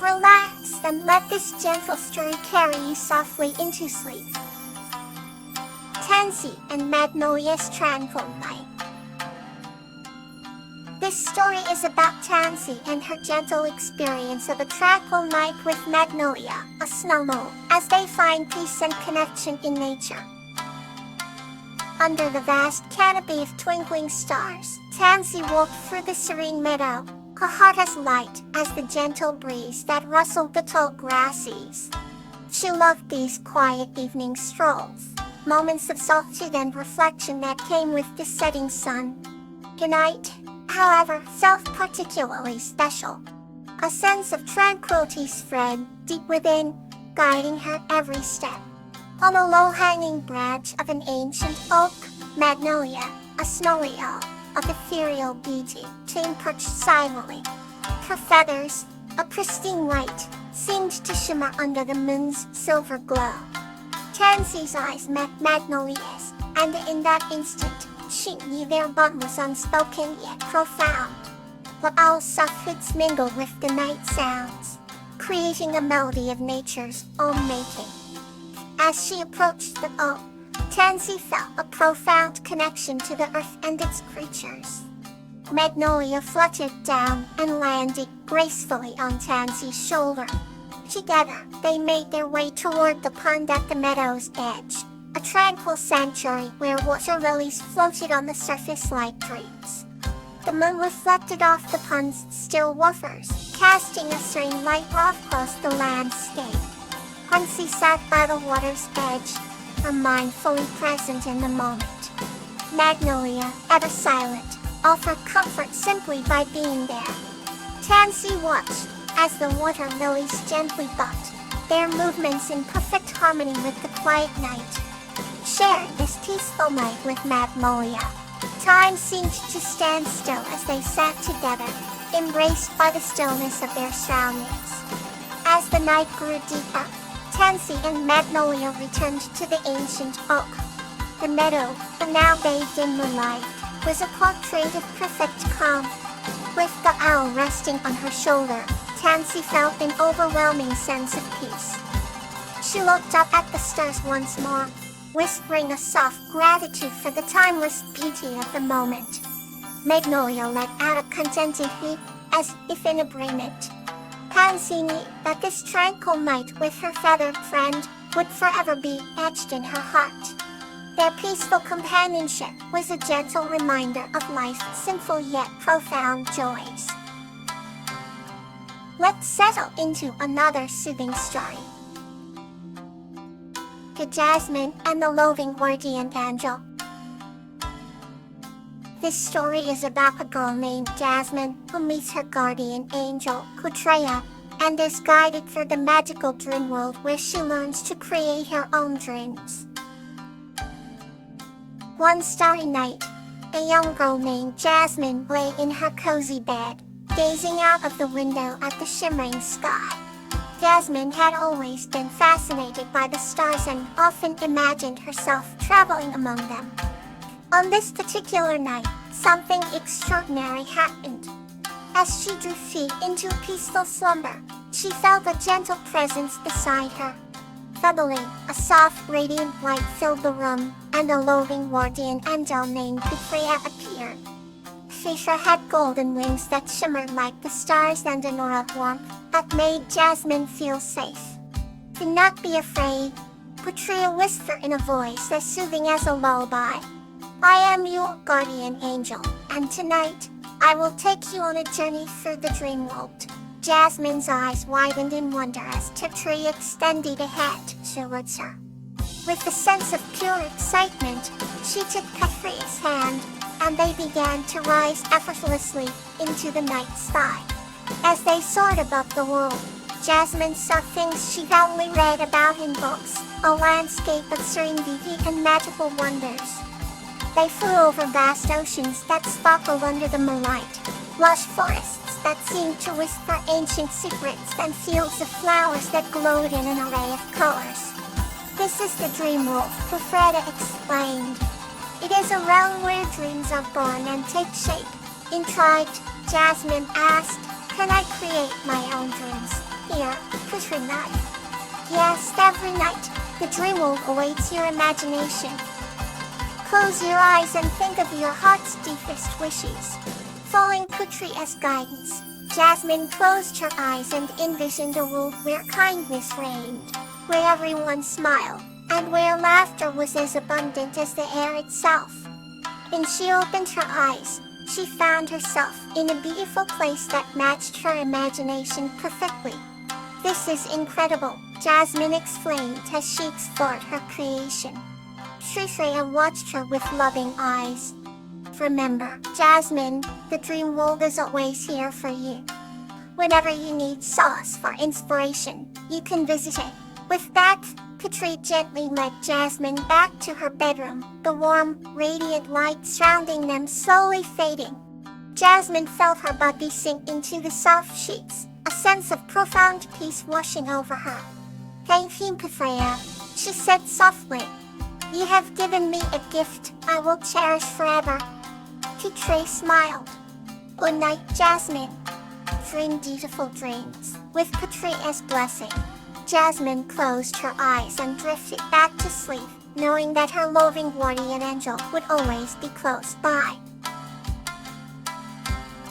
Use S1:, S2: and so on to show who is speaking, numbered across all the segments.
S1: Relax and let this gentle story carry you softly into sleep. Tansy and Magnolia's Tranquil Night. This story is about Tansy and her gentle experience of a tranquil night with Magnolia, a snow mole, as they find peace and connection in nature. Under the vast canopy of twinkling stars, Tansy walked through the serene meadow, her heart as light as the gentle breeze that rustled the tall grasses. She loved these quiet evening strolls, moments of solitude and reflection that came with the setting sun. Tonight, however, felt particularly special. A sense of tranquility spread deep within, guiding her every step. On a low-hanging branch of an ancient oak, Magnolia, a snowy owl of ethereal beauty, came perched silently. Her feathers, a pristine white, seemed to shimmer under the moon's silver glow. Tansy's eyes met Magnolia's, and in that instant, she knew their bond was unspoken yet profound. The owl's soft hoots mingled with the night sounds, creating a melody of nature's own making. As she approached the oak, Tansy felt a profound connection to the earth and its creatures. Magnolia fluttered down and landed gracefully on Tansy's shoulder. Together, they made their way toward the pond at the meadow's edge, a tranquil sanctuary where water lilies floated on the surface like dreams. The moon reflected off the pond's still waters, casting a serene light across the landscape. Tansy sat by the water's edge, her mind fully present in the moment. Magnolia, ever silent, offered comfort simply by being there. Tansy watched as the water lilies gently bumped, their movements in perfect harmony with the quiet night. Sharing this peaceful night with Magnolia, time seemed to stand still as they sat together, embraced by the stillness of their surroundings. As the night grew deeper, Tansy and Magnolia returned to the ancient oak. The meadow, now bathed in moonlight, was a portrait of perfect calm. With the owl resting on her shoulder, Tansy felt an overwhelming sense of peace. She looked up at the stars once more, whispering a soft gratitude for the timeless beauty of the moment. Magnolia let out a contented hoot, as if in agreement. Tansy knew that this tranquil night with her feathered friend would forever be etched in her heart. Their peaceful companionship was a gentle reminder of life's simple yet profound joys. Let's settle into another soothing story. The Jasmine and the Loving Guardian Angel. This story is about a girl named Jasmine who meets her guardian angel, Kutreya, and is guided through the magical dream world where she learns to create her own dreams. One starry night, a young girl named Jasmine lay in her cozy bed, gazing out of the window at the shimmering sky. Jasmine had always been fascinated by the stars and often imagined herself traveling among them. On this particular night, something extraordinary happened. As she drew feet into peaceful slumber, she felt a gentle presence beside her. Suddenly, a soft, radiant light filled the room, and a loving guardian angel named Kutreya appeared. Fisher had golden wings that shimmered like the stars and an aura of warmth that made Jasmine feel safe. "Do not be afraid," Kutreya whispered in a voice as soothing as a lullaby. "I am your guardian angel, and tonight, I will take you on a journey through the dream world." Jasmine's eyes widened in wonder as Kutreya extended a hand towards her. With a sense of pure excitement, she took Kutreya's hand, and they began to rise effortlessly into the night sky. As they soared above the world, Jasmine saw things she only read about in books, a landscape of serene beauty and magical wonders. They flew over vast oceans that sparkled under the moonlight, lush forests that seemed to whisper ancient secrets, and fields of flowers that glowed in an array of colors. "This is the dream world," Kutreya explained. "It is a realm where dreams are born and take shape." Intrigued, Jasmine asked, "Can I create my own dreams?" The winter night. Yes, every night, the dream world awaits your imagination. Close your eyes and think of your heart's deepest wishes. Following Putri as guidance, Jasmine closed her eyes and envisioned a world where kindness reigned, where everyone smiled, and where laughter was as abundant as the air itself. When she opened her eyes, she found herself in a beautiful place that matched her imagination perfectly. "This is incredible," Jasmine explained as she explored her creation. Shreya watched her with loving eyes. "Remember, Jasmine, the dream world is always here for you. Whenever you need sauce for inspiration, you can visit it." With that, Putri gently led Jasmine back to her bedroom, the warm, radiant light surrounding them slowly fading. Jasmine felt her body sink into the soft sheets, a sense of profound peace washing over her. "Thank you, Putri," she said softly. "You have given me a gift I will cherish forever." Putri smiled. "Good night, Jasmine. Dream beautiful dreams." With Putri's blessing, Jasmine closed her eyes and drifted back to sleep, knowing that her loving guardian angel would always be close by.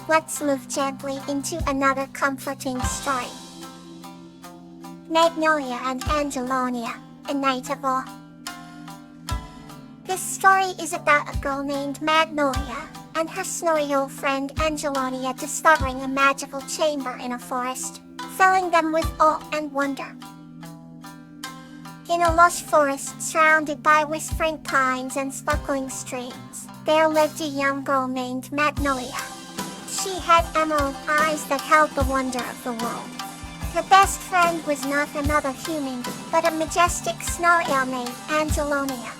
S1: Let's move gently into another comforting story. Magnolia and Angelonia, a Night of Awe. This story is about a girl named Magnolia and her snowy old friend Angelonia discovering a magical chamber in a forest, filling them with awe and wonder. In a lush forest surrounded by whispering pines and sparkling streams, there lived a young girl named Magnolia. She had emerald eyes that held the wonder of the world. Her best friend was not another human, but a majestic snow owl named Angelonia.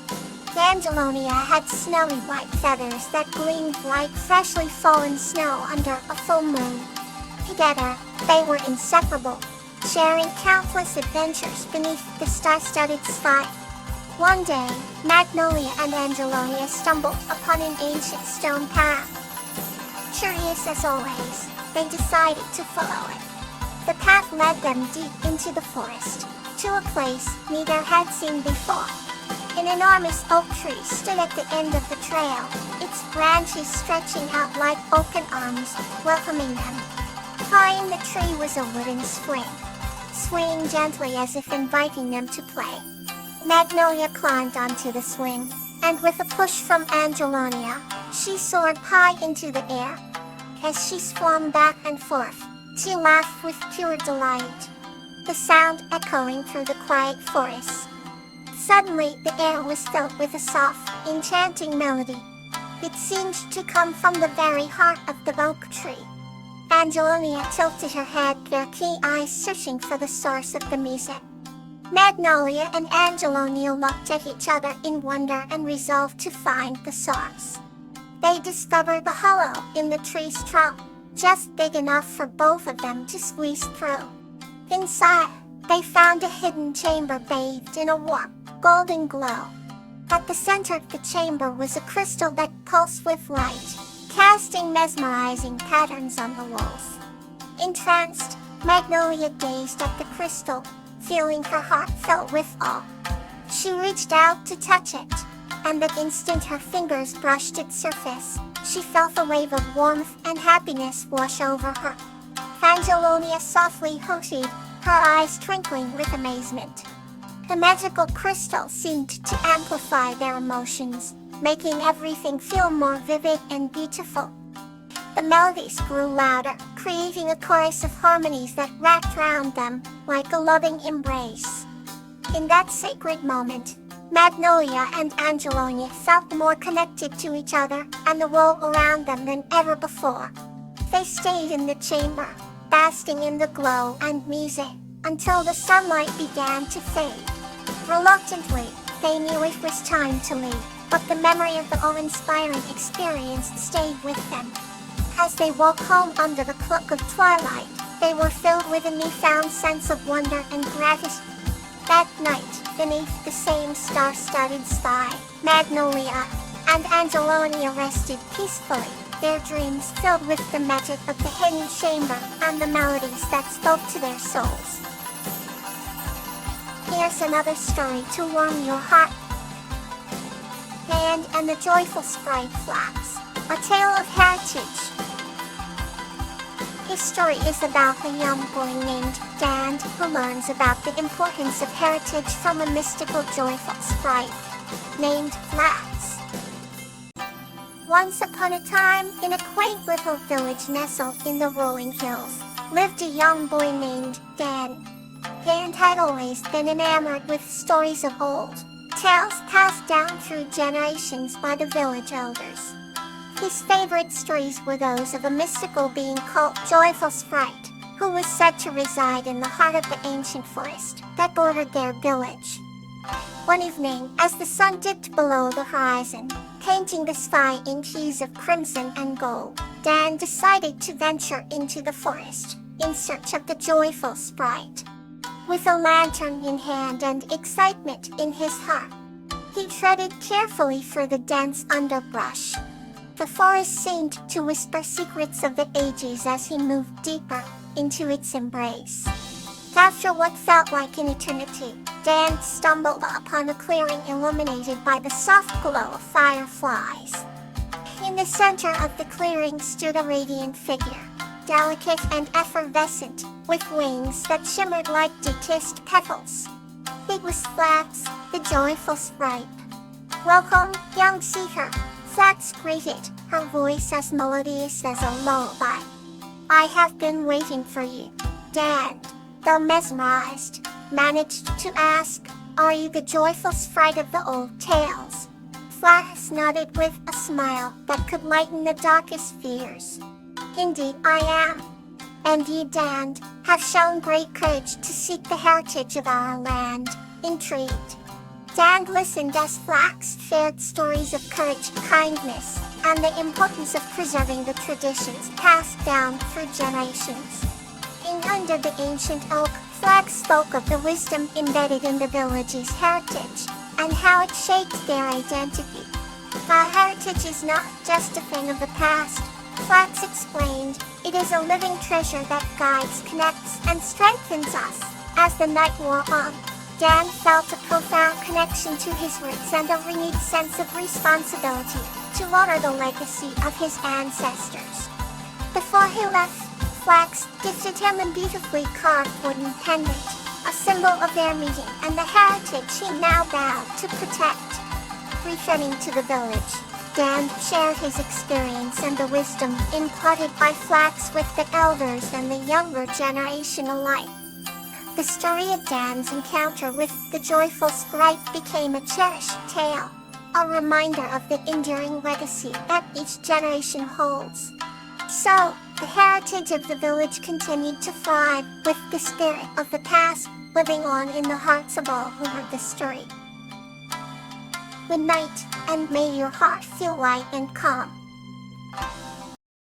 S1: Angelonia had snowy white feathers that gleamed like freshly fallen snow under a full moon. Together, they were inseparable, sharing countless adventures beneath the star-studded sky. One day, Magnolia and Angelonia stumbled upon an ancient stone path. Curious as always, they decided to follow it. The path led them deep into the forest, to a place neither had seen before. An enormous oak tree stood at the end of the trail, its branches stretching out like open arms, welcoming them. Behind the tree was a wooden swing, swinging gently as if inviting them to play. Magnolia climbed onto the swing, and with a push from Angelonia, she soared high into the air. As she swung back and forth, she laughed with pure delight, the sound echoing through the quiet forest. Suddenly, the air was filled with a soft, enchanting melody. It seemed to come from the very heart of the oak tree. Angelonia tilted her head, their keen eyes searching for the source of the music. Magnolia and Angelonia looked at each other in wonder and resolved to find the source. They discovered a hollow in the tree's trunk, just big enough for both of them to squeeze through. Inside, they found a hidden chamber bathed in a warm, golden glow. At the center of the chamber was a crystal that pulsed with light, casting mesmerizing patterns on the walls. Entranced, Magnolia gazed at the crystal, feeling her heart fill with awe. She reached out to touch it, and the instant her fingers brushed its surface, she felt a wave of warmth and happiness wash over her. Angelonia softly hooted, her eyes twinkling with amazement. The magical crystal seemed to amplify their emotions, making everything feel more vivid and beautiful. The melodies grew louder, creating a chorus of harmonies that wrapped around them like a loving embrace. In that sacred moment, Magnolia and Angelonia felt more connected to each other and the world around them than ever before. They stayed in the chamber, basking in the glow and music, until the sunlight began to fade. Reluctantly, they knew it was time to leave, but the memory of the awe-inspiring experience stayed with them. As they walked home under the cloak of twilight, they were filled with a newfound sense of wonder and gratitude. That night, beneath the same star-studded sky, Magnolia and Angelonia rested peacefully, their dreams filled with the magic of the hidden chamber and the melodies that spoke to their souls. Here's another story to warm your heart. And the Joyful Sprite Flax, a tale of heritage. His story is about a young boy named Dan who learns about the importance of heritage from a mystical joyful sprite named Flax. Once upon a time, in a quaint little village nestled in the rolling hills, lived a young boy named Dan. Dan had always been enamored with stories of old, tales passed down through generations by the village elders. His favorite stories were those of a mystical being called Joyful Sprite, who was said to reside in the heart of the ancient forest that bordered their village. One evening, as the sun dipped below the horizon, painting the sky in hues of crimson and gold, Dan decided to venture into the forest in search of the Joyful Sprite. With a lantern in hand and excitement in his heart, he treaded carefully through the dense underbrush. The forest seemed to whisper secrets of the ages as he moved deeper into its embrace. After what felt like an eternity, Dan stumbled upon a clearing illuminated by the soft glow of fireflies. In the center of the clearing stood a radiant figure, delicate and effervescent, with wings that shimmered like detached petals. It was Flax, the Joyful Sprite. "Welcome, young seeker," Flax greeted, her voice as melodious as a lullaby. "I have been waiting for you." Dan, though mesmerized, managed to ask, "Are you the Joyful Sprite of the old tales?" Flax nodded with a smile that could lighten the darkest fears. "Indeed I am. And you, Dan, have shown great courage to seek the heritage of our land." Intrigued, Dan listened as Flax shared stories of courage, kindness, and the importance of preserving the traditions passed down through generations. In under the ancient oak, Flax spoke of the wisdom embedded in the village's heritage and how it shaped their identity. "Our heritage is not just a thing of the past," Flax explained. "It is a living treasure that guides, connects, and strengthens us." As the night wore on, Dan felt a profound connection to his roots and a renewed sense of responsibility to honor the legacy of his ancestors. Before he left, Flax gifted him a beautifully carved wooden pendant, a symbol of their meeting and the heritage he now vowed to protect. Returning to the village, Dan shared his experience and the wisdom imparted by Flax with the elders and the younger generation alike. The story of Dan's encounter with the Joyful Sprite became a cherished tale, a reminder of the enduring legacy that each generation holds. So, the heritage of the village continued to thrive, with the spirit of the past living on in the hearts of all who heard the story. Good night, and may your heart feel light and calm.